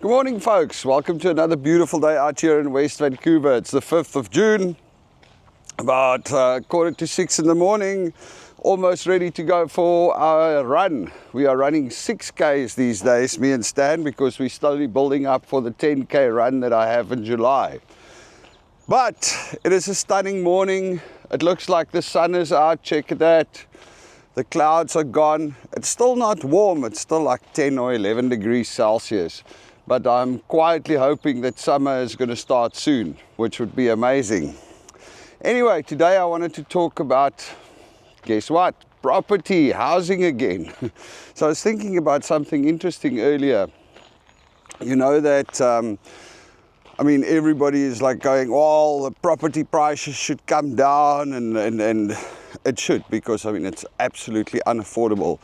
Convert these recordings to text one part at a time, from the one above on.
Good morning, folks. Welcome to another beautiful day out here in West Vancouver. It's the 5th of June, about 5:45 in the morning, almost ready to go for our run. We are running 6Ks these days, me and Stan, because we're slowly building up for the 10K run that I have in July. But it is a stunning morning. It looks like the sun is out. Check that. The clouds are gone. It's still not warm. It's still like 10 or 11 degrees Celsius. But I'm quietly hoping that summer is going to start soon, which would be amazing. Anyway, today I wanted to talk about, guess what? Property, housing again. So I was thinking about something interesting earlier. You know that, everybody is like going, well, the property prices should come down, and it should, because it's absolutely unaffordable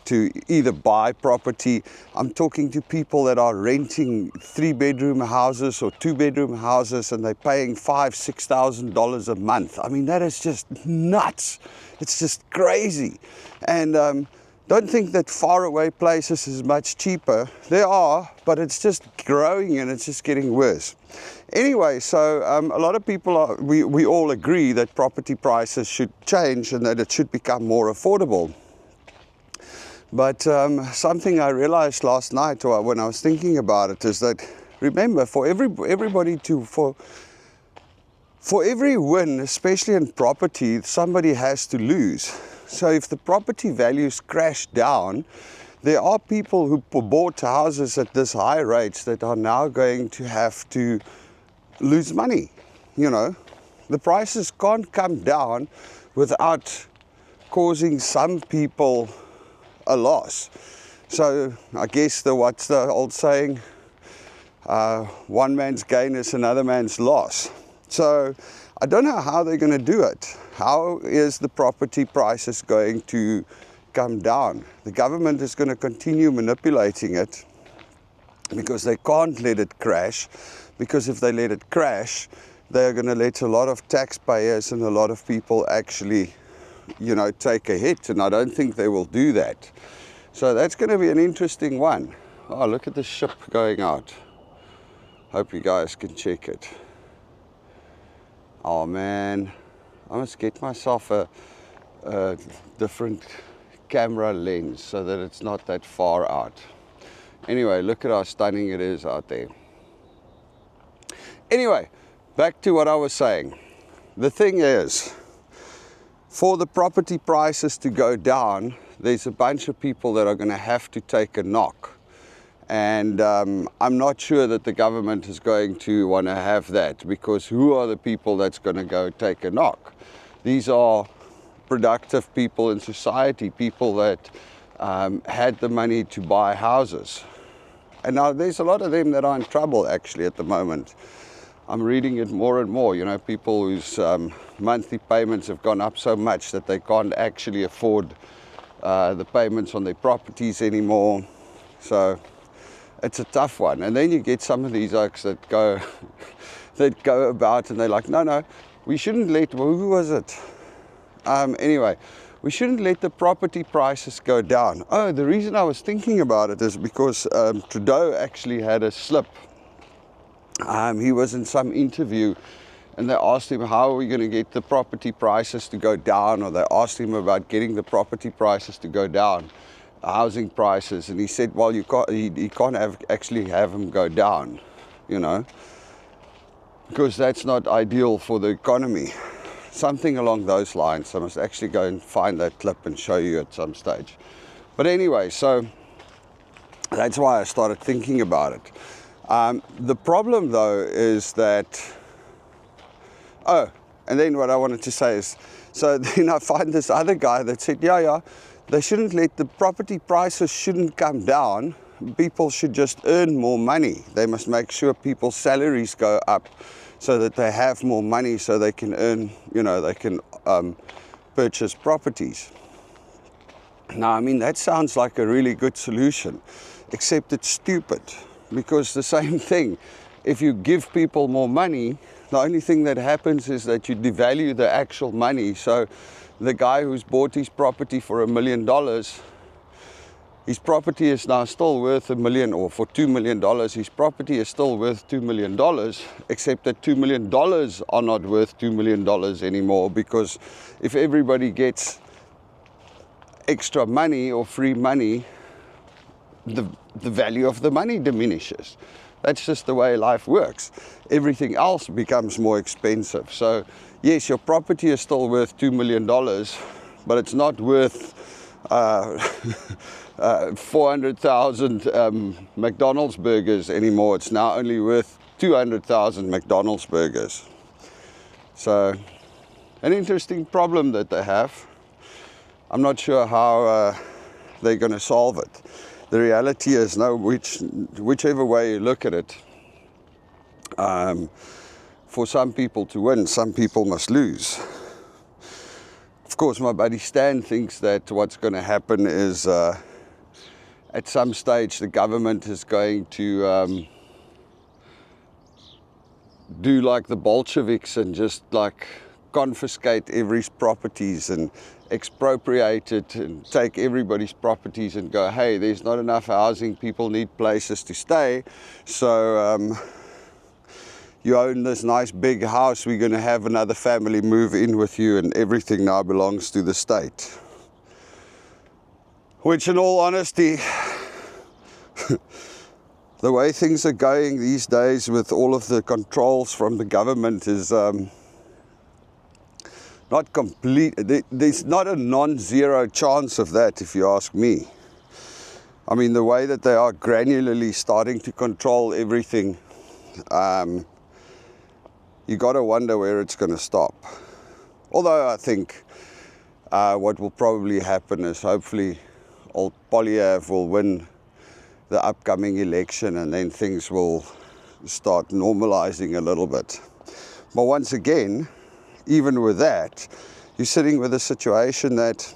to either buy property. I'm talking to people that are renting 3-bedroom houses or 2-bedroom houses, and they're paying $5,000-$6,000 a month. That is just nuts. It's just crazy. And don't think that faraway places is much cheaper. They are, but it's just growing and it's just getting worse. Anyway, so a lot of people we all agree that property prices should change and that it should become more affordable. But something I realized last night, or when I was thinking about it, is that, remember, for every win, especially in property, somebody has to lose. So if the property values crash down, there are people who bought houses at this high rates that are now going to have to lose money. The prices can't come down without causing some people a loss. So I guess what's the old saying? One man's gain is another man's loss. So I don't know how they're going to do it. How is the property prices going to come down? The government is going to continue manipulating it because they can't let it crash, because if they let it crash, they're going to let a lot of taxpayers and a lot of people actually take a hit, and I don't think they will do that. So that's going to be an interesting one. Oh, look at the ship going out. Hope you guys can check it. Oh man, I must get myself a different camera lens so that it's not that far out. Anyway, look at how stunning it is out there. Anyway, back to what I was saying. The thing is, for the property prices to go down, there's a bunch of people that are going to have to take a knock. And I'm not sure that the government is going to want to have that, because who are the people that's going to go take a knock? These are productive people in society, people that had the money to buy houses. And now there's a lot of them that are in trouble actually at the moment. I'm reading it more and more, people whose monthly payments have gone up so much that they can't actually afford the payments on their properties anymore. So it's a tough one. And then you get some of these oaks that go about and they're like, no, we shouldn't let, who was it? Anyway, we shouldn't let the property prices go down. Oh, the reason I was thinking about it is because Trudeau actually had a slip. He was in some interview and they asked him, how are we going to get the property prices to go down? Or they asked him about getting the property prices to go down, housing prices. And he said, well, you can't actually have them go down, because that's not ideal for the economy. Something along those lines. I must actually go and find that clip and show you at some stage. But anyway, so that's why I started thinking about it. The problem though is that, and then what I wanted to say is, so then I find this other guy that said, they shouldn't let the property prices shouldn't come down. People should just earn more money. They must make sure people's salaries go up so that they have more money so they can earn, they can purchase properties. Now, that sounds like a really good solution, except it's stupid. Because the same thing, if you give people more money, the only thing that happens is that you devalue the actual money. So the guy who's bought his property for $1 million, his property is now still worth $1 million, or for $2 million, his property is still worth $2 million, except that $2 million are not worth $2 million anymore, because if everybody gets extra money or free money, the value of the money diminishes. That's just the way life works. Everything else becomes more expensive. So yes, your property is still worth $2 million, but it's not worth 400,000 McDonald's burgers anymore. It's now only worth 200,000 McDonald's burgers. So an interesting problem that they have. I'm not sure how they're going to solve it. The reality is, whichever way you look at it, for some people to win, some people must lose. Of course, my buddy Stan thinks that what's going to happen is at some stage the government is going to do like the Bolsheviks and just like confiscate everybody's properties and expropriate it and take everybody's properties and go, hey, there's not enough housing, people need places to stay, so you own this nice big house, we're going to have another family move in with you and everything now belongs to the state. Which, in all honesty, the way things are going these days with all of the controls from the government is not complete. There's not a non-zero chance of that, if you ask me. I mean, the way that they are granularly starting to control everything, you got to wonder where it's going to stop. Although I think what will probably happen is hopefully old Polyev will win the upcoming election and then things will start normalizing a little bit. But once again, even with that, you're sitting with a situation that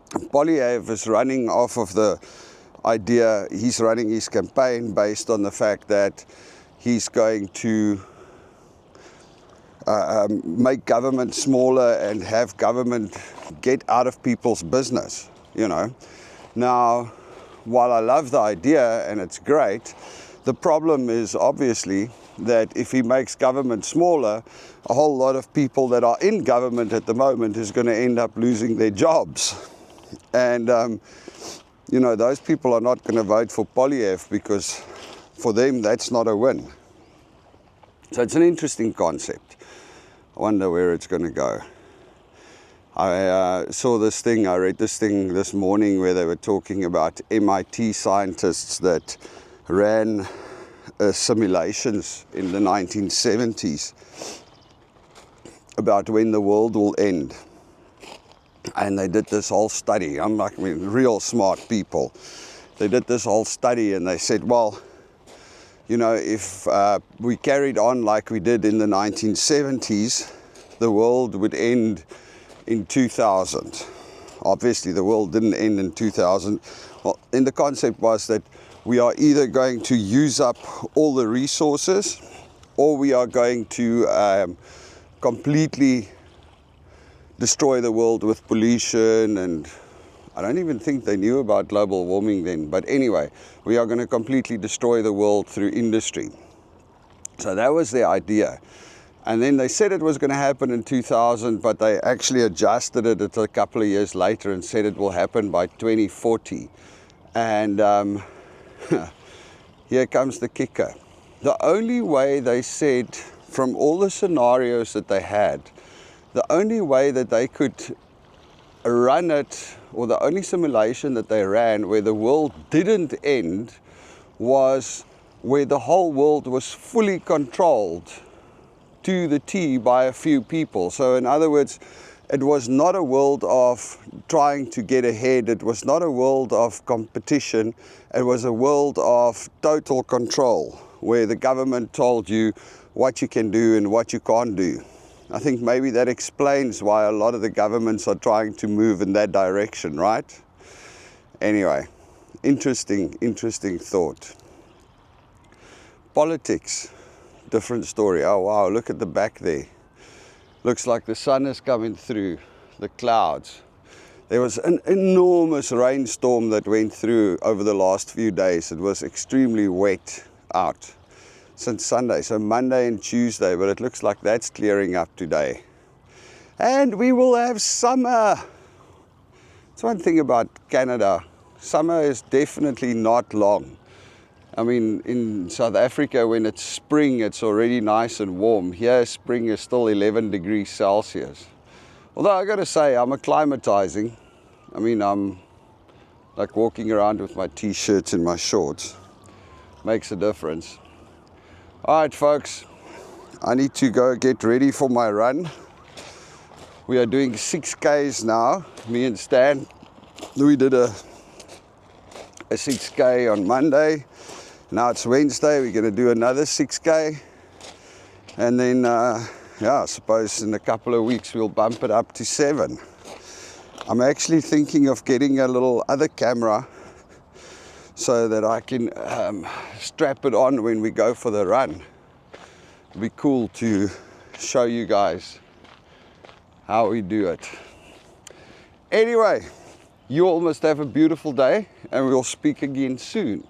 Polyev is running off of the idea, he's running his campaign based on the fact that he's going to make government smaller and have government get out of people's business, you know. Now, while I love the idea and it's great, the problem is obviously that if he makes government smaller, a whole lot of people that are in government at the moment is going to end up losing their jobs. And, you know, those people are not going to vote for Polyev because for them that's not a win. So it's an interesting concept. I wonder where it's going to go. I saw this thing, I read this thing this morning where they were talking about MIT scientists that ran simulations in the 1970s about when the world will end. And they did this whole study. I mean, real smart people. They did this whole study and they said, well, you know, if we carried on like we did in the 1970s, the world would end in 2000. Obviously, the world didn't end in 2000. Well, and the concept was that we are either going to use up all the resources or we are going to completely destroy the world with pollution, and I don't even think they knew about global warming then. But anyway, we are going to completely destroy the world through industry. So that was the idea. And then they said it was going to happen in 2000, but they actually adjusted it a couple of years later and said it will happen by 2040. And here comes the kicker. The only way they said, from all the scenarios that they had, the only way that they could run it, or the only simulation that they ran where the world didn't end, was where the whole world was fully controlled to the T by a few people. So in other words, it was not a world of trying to get ahead. It was not a world of competition. It was a world of total control, where the government told you what you can do and what you can't do. I think maybe that explains why a lot of the governments are trying to move in that direction, right? Anyway, interesting thought. Politics, different story. Oh wow, look at the back there. Looks like the sun is coming through the clouds. There was an enormous rainstorm that went through over the last few days. It was extremely wet out since Sunday, so Monday and Tuesday, but it looks like that's clearing up today. And we will have summer. It's one thing about Canada. Summer is definitely not long. I mean, in South Africa, when it's spring, it's already nice and warm. Here, spring is still 11 degrees Celsius. Although I gotta say, I'm acclimatizing. I mean, I'm like walking around with my t-shirts and my shorts. Makes a difference. All right, folks, I need to go get ready for my run. We are doing 6Ks now, me and Stan. We did a 6K on Monday. Now it's Wednesday, we're going to do another 6K. And then, I suppose in a couple of weeks we'll bump it up to 7. I'm actually thinking of getting a little other camera so that I can strap it on when we go for the run. It'd be cool to show you guys how we do it. Anyway, you all must have a beautiful day, and we'll speak again soon.